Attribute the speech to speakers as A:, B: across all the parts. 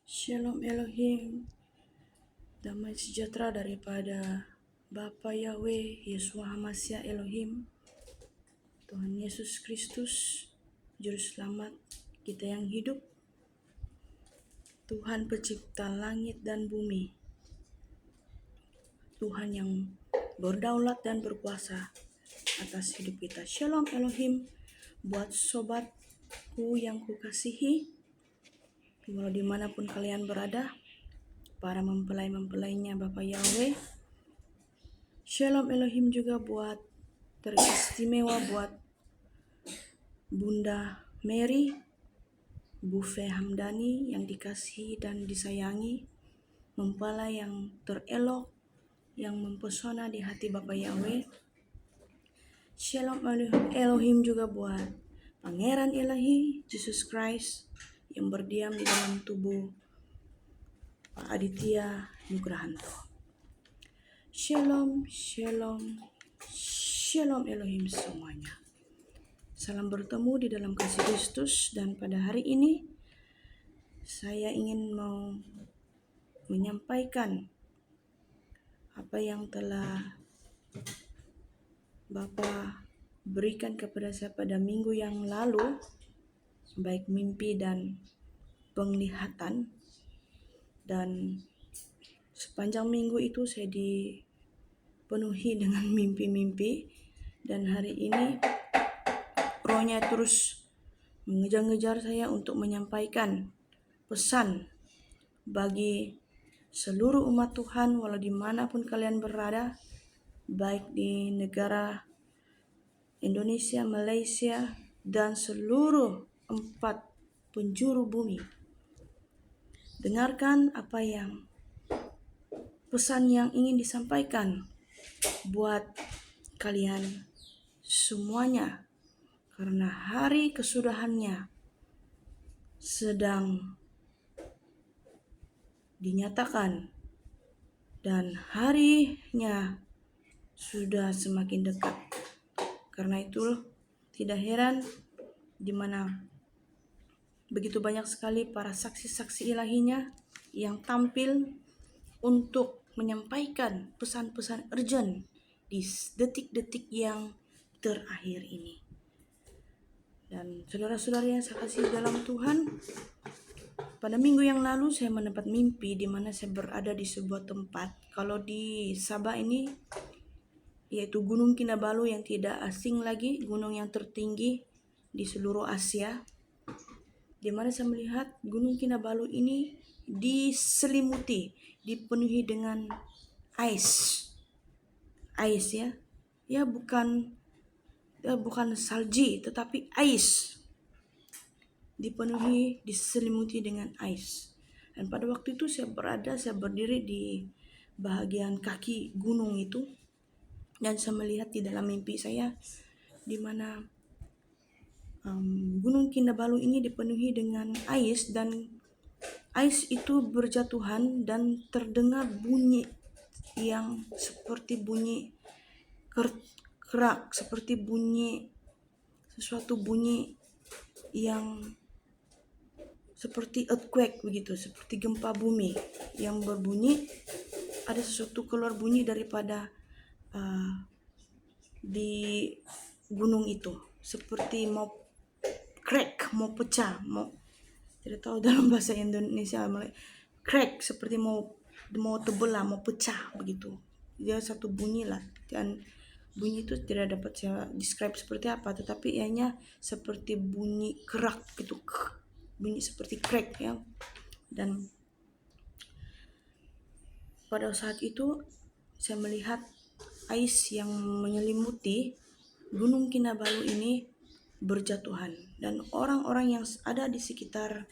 A: Shalom Elohim, damai sejahtera daripada Bapa Yahweh, Yeshua HaMashiach Elohim, Tuhan Yesus Kristus, Juru Selamat kita yang hidup, Tuhan pencipta langit dan bumi, Tuhan yang berdaulat dan berkuasa atas hidup kita. Shalom Elohim, buat sobatku yang kukasihi, walau dimanapun kalian berada, para mempelai-mempelainya Bapa Yahweh. Shalom Elohim juga buat teristimewa buat Bunda Mary, Bufe Hamdani yang dikasihi dan disayangi, mempelai yang terelok, yang mempesona di hati Bapa Yahweh. Shalom Elohim juga buat Pangeran Ilahi, Jesus Christ, yang berdiam di dalam tubuh Pak Aditya Nugrahanto. Shalom, shalom, shalom Elohim semuanya. Salam bertemu di dalam kasih Kristus, dan pada hari ini saya ingin mau menyampaikan apa yang telah Bapa berikan kepada saya pada minggu yang lalu, baik mimpi dan penglihatan. Dan sepanjang minggu itu saya dipenuhi dengan mimpi-mimpi, dan hari ini Rohnya terus mengejar-ngejar saya untuk menyampaikan pesan bagi seluruh umat Tuhan, walau dimanapun kalian berada, baik di negara Indonesia, Malaysia, dan seluruh 4 penjuru bumi. Dengarkan apa yang pesan yang ingin disampaikan buat kalian semuanya, karena hari kesudahannya sedang dinyatakan dan harinya sudah semakin dekat. Karena itu tidak heran di mana begitu banyak sekali para saksi-saksi ilahinya yang tampil untuk menyampaikan pesan-pesan urgent di detik-detik yang terakhir ini. Dan saudara-saudara yang saya kasih dalam Tuhan, pada minggu yang lalu saya mendapat mimpi di mana saya berada di sebuah tempat. Kalau di Sabah ini, yaitu Gunung Kinabalu yang tidak asing lagi, gunung yang tertinggi di seluruh Asia, di mana saya melihat Gunung Kinabalu ini diselimuti, dipenuhi dengan ice ya, bukan salji tetapi ice, diselimuti dengan ice. Dan pada waktu itu saya berdiri di bahagian kaki gunung itu, dan saya melihat di dalam mimpi saya di mana Gunung Kinabalu ini dipenuhi dengan ice, dan ice itu berjatuhan dan terdengar bunyi yang seperti bunyi kerak, seperti sesuatu bunyi yang seperti earthquake begitu, seperti gempa bumi yang berbunyi. Ada sesuatu keluar bunyi daripada di gunung itu, seperti mau crack, mau pecah, tidak tahu dalam bahasa Indonesia, crack, seperti mau terbelah, mau pecah begitu. Dia satu bunyi lah, dan bunyi itu tidak dapat saya describe seperti apa, tetapi ianya seperti bunyi kerak gitu, bunyi seperti crack ya. Dan pada saat itu saya melihat ice yang menyelimuti Gunung Kinabalu ini berjatuhan, dan orang-orang yang ada di sekitar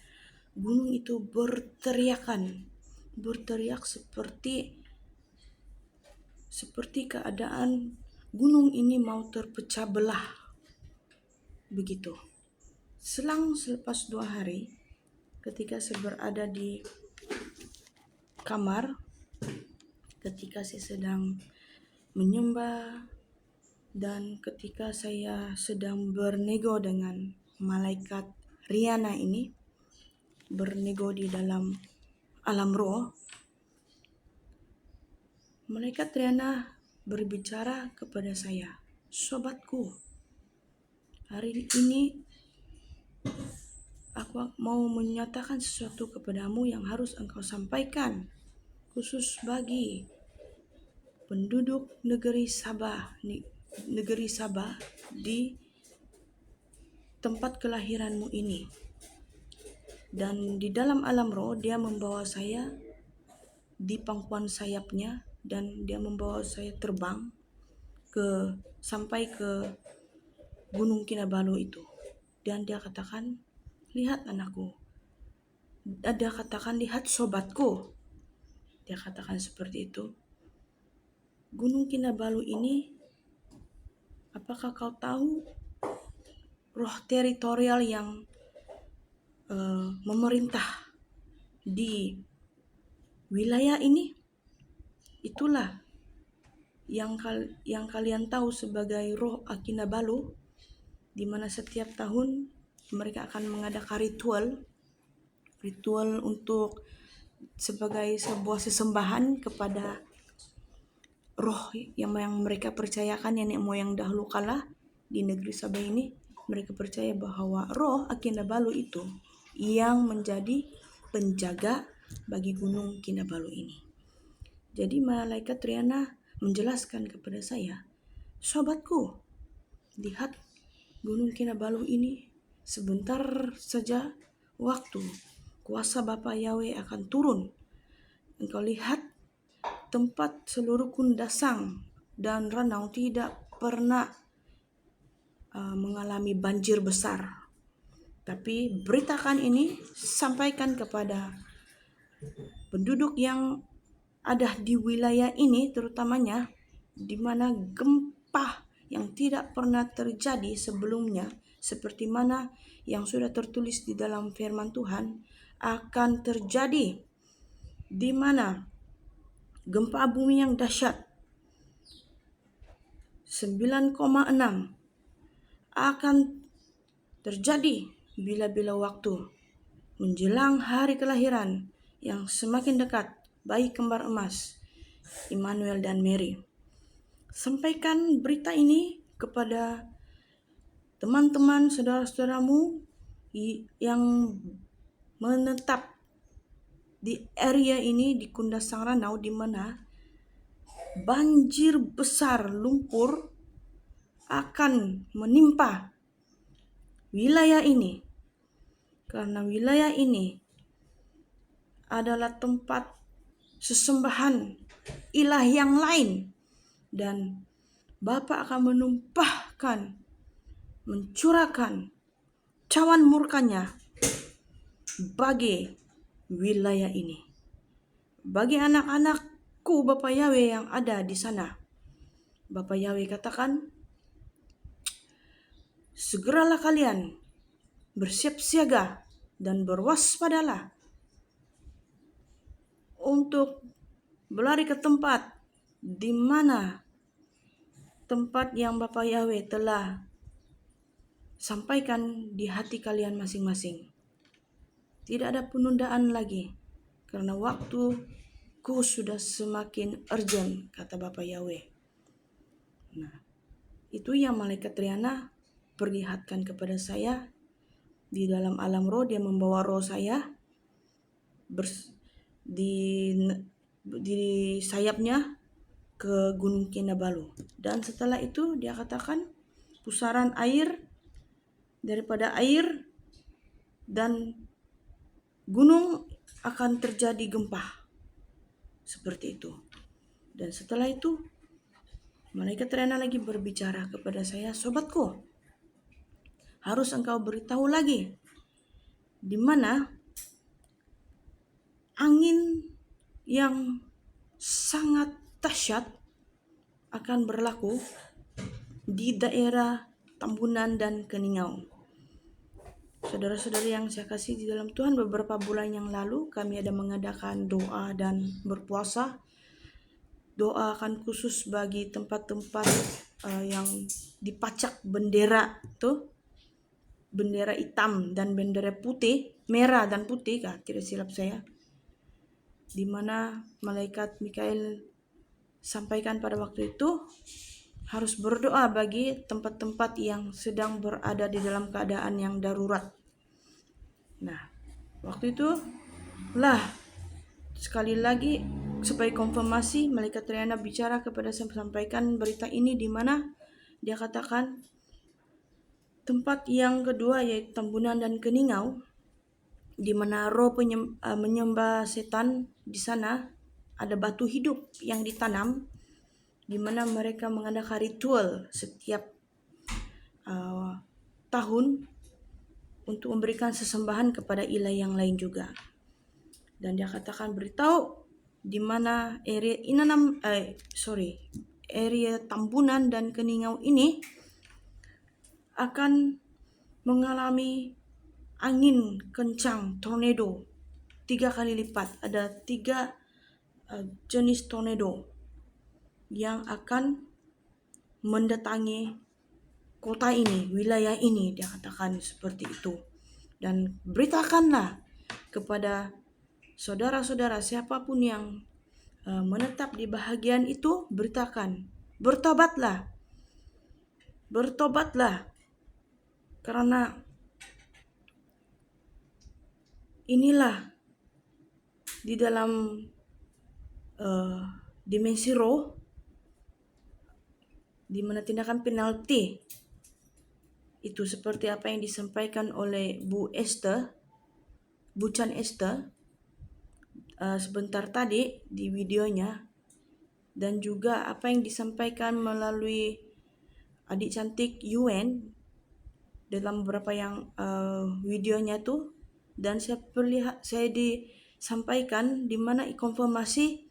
A: gunung itu berteriak seperti keadaan gunung ini mau terpecah belah begitu. Selepas 2 hari, ketika saya berada di kamar, ketika saya sedang menyembah, dan ketika saya sedang bernego dengan malaikat Riana ini, bernego di dalam alam roh, malaikat Triana berbicara kepada saya, sobatku, hari ini aku mau menyatakan sesuatu kepadamu yang harus engkau sampaikan, khusus bagi penduduk negeri Sabah di tempat kelahiranmu ini. Dan di dalam alam roh dia membawa saya di pangkuan sayapnya dan dia membawa saya terbang sampai ke Gunung Kinabalu itu. Dan dia katakan, lihat anakku. Dia katakan, lihat sobatku. Dia katakan seperti itu. Gunung Kinabalu ini, apakah kau tahu roh teritorial yang memerintah di wilayah ini? Itulah yang kalian tahu sebagai roh Akinabalu, di mana setiap tahun mereka akan mengadakan ritual untuk sebagai sebuah sesembahan kepada roh yang mereka percayakan, nenek moyang dahulu kala di negeri Sabah ini. Mereka percaya bahwa roh Akinabalu itu yang menjadi penjaga bagi Gunung Kinabalu ini. Jadi malaikat Triana menjelaskan kepada saya, sobatku, lihat Gunung Kinabalu ini, sebentar saja waktu kuasa Bapa Yahweh akan turun. Engkau lihat tempat seluruh Kundasang dan Ranau tidak pernah mengalami banjir besar. Tapi beritakan ini, sampaikan kepada penduduk yang ada di wilayah ini, terutamanya di mana gempa yang tidak pernah terjadi sebelumnya, seperti mana yang sudah tertulis di dalam firman Tuhan akan terjadi, di mana gempa bumi yang dahsyat 9,6 akan terjadi bila-bila waktu menjelang hari kelahiran yang semakin dekat bayi kembar emas Immanuel dan Mary. Sampaikan berita ini kepada teman-teman, saudara-saudaramu yang menetap di area ini di Kundasang Ranau, di mana banjir besar lumpur akan menimpa wilayah ini, karena wilayah ini adalah tempat sesembahan ilah yang lain, dan Bapa akan mencurahkan cawan murkanya bagi wilayah ini, bagi anak-anakku Bapa Yahweh yang ada di sana. Bapa Yahweh katakan, segeralah kalian bersiap siaga dan berwaspadalah untuk berlari ke tempat di mana tempat yang Bapa Yahweh telah sampaikan di hati kalian masing-masing. Tidak ada penundaan lagi, karena waktuku sudah semakin urgent, kata Bapa Yahweh. Nah, itu yang malaikat Triana perlihatkan kepada saya di dalam alam roh. Dia membawa roh saya di sayapnya ke Gunung Kinabalu. Dan setelah itu dia katakan pusaran air daripada air dan gunung akan terjadi gempa. Seperti itu. Dan setelah itu malaikat Triana lagi berbicara kepada saya, sobatku, harus engkau beritahu lagi di mana angin yang sangat dahsyat akan berlaku di daerah Tambunan dan Keningau. Saudara-saudari yang saya kasih di dalam Tuhan, beberapa bulan yang lalu kami ada mengadakan doa dan berpuasa. Doa akan khusus bagi tempat-tempat yang dipacak bendera tuh, bendera hitam dan bendera putih, merah dan putih, tidak silap saya. di mana malaikat Mikail sampaikan pada waktu itu harus berdoa bagi tempat-tempat yang sedang berada di dalam keadaan yang darurat. Nah, waktu itu lah sekali lagi supaya konfirmasi malaikat Triana bicara kepada saya, sampaikan berita ini di mana dia katakan tempat yang kedua yaitu Tambunan dan Keningau, di mana roh menyembah setan di sana ada batu hidup yang ditanam, di mana mereka mengadakan ritual setiap tahun untuk memberikan sesembahan kepada ilah yang lain juga. Dan dia katakan beritahu di mana area Tambunan dan Keningau ini akan mengalami angin kencang, tornado 3 kali lipat. Ada 3 jenis tornado yang akan mendatangi kota ini, wilayah ini, dia katakan seperti itu. Dan beritakanlah kepada saudara-saudara siapapun yang menetap di bahagian itu, beritakan, bertobatlah, karena inilah di dalam dimensi roh, di mana tindakan penalti itu seperti apa yang disampaikan oleh Bu Chan Esther sebentar tadi di videonya, dan juga apa yang disampaikan melalui adik cantik Yuen dalam beberapa yang videonya tuh, dan saya disampaikan di mana konfirmasi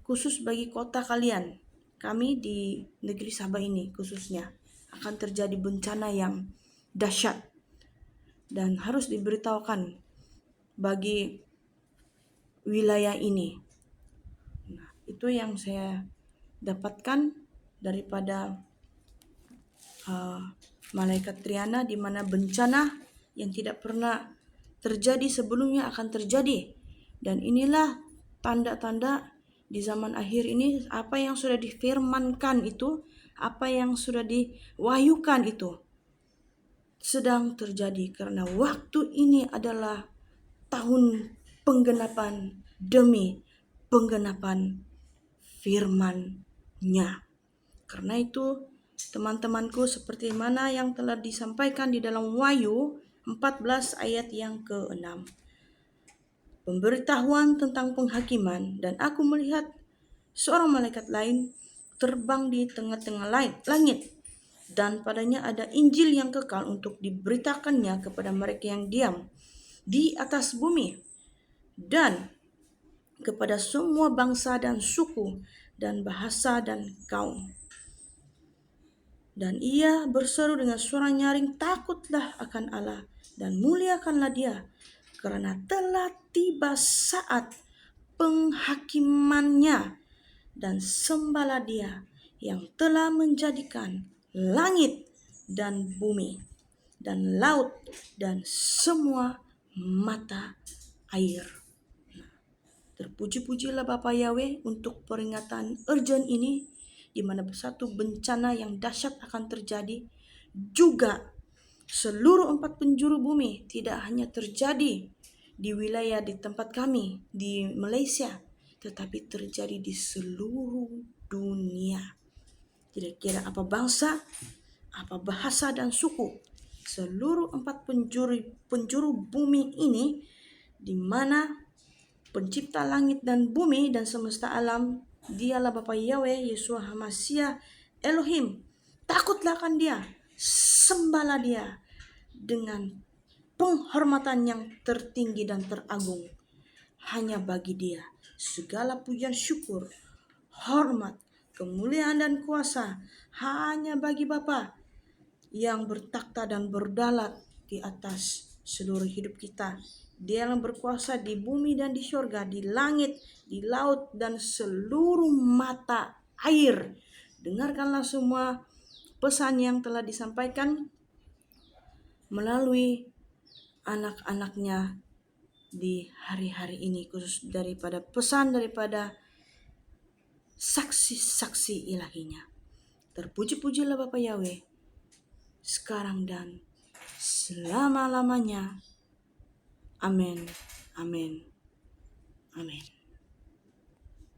A: khusus bagi kota kami di negeri Sabah ini khususnya akan terjadi bencana yang dahsyat dan harus diberitahukan bagi wilayah ini. Nah, itu yang saya dapatkan daripada malaikat Triana, di mana bencana yang tidak pernah terjadi sebelumnya akan terjadi. Dan inilah tanda-tanda di zaman akhir ini, apa yang sudah difirmankan itu, apa yang sudah diwahyukan itu sedang terjadi, karena waktu ini adalah tahun penggenapan demi penggenapan firman-Nya. Karena itu teman-temanku, seperti mana yang telah disampaikan di dalam Wahyu 14 ayat yang ke-6. Pemberitahuan tentang penghakiman, dan aku melihat seorang malaikat lain terbang di tengah-tengah langit, dan padanya ada Injil yang kekal untuk diberitakannya kepada mereka yang diam di atas bumi, dan kepada semua bangsa dan suku dan bahasa dan kaum. Dan ia berseru dengan suara nyaring, takutlah akan Allah dan muliakanlah Dia, karena telah tiba saat penghakimannya, dan sembahlah Dia yang telah menjadikan langit dan bumi dan laut dan semua mata air. Terpuji-pujilah Bapa Yahweh untuk peringatan urgent ini, di mana satu bencana yang dahsyat akan terjadi. Juga seluruh 4 penjuru bumi, tidak hanya terjadi di wilayah di tempat kami di Malaysia, tetapi terjadi di seluruh dunia. Kira-kira apa bangsa, apa bahasa dan suku, seluruh 4 penjuru bumi ini, di mana Pencipta langit dan bumi dan semesta alam, Dialah Bapa Yahweh, Yeshua HaMashiach, Elohim. Takutlah akan Dia, sembahlah Dia dengan penghormatan yang tertinggi dan teragung. Hanya bagi Dia segala pujian, syukur, hormat, kemuliaan dan kuasa hanya bagi Bapa yang bertakhta dan berdaulat di atas seluruh hidup kita. Dia yang berkuasa di bumi dan di surga, di langit, di laut, dan seluruh mata air. Dengarkanlah semua pesan yang telah disampaikan melalui anak-anaknya di hari-hari ini, khusus daripada pesan daripada saksi-saksi ilahinya. Terpuji-pujilah Bapa Yahweh sekarang dan selama-lamanya. Amin. Amin. Amin.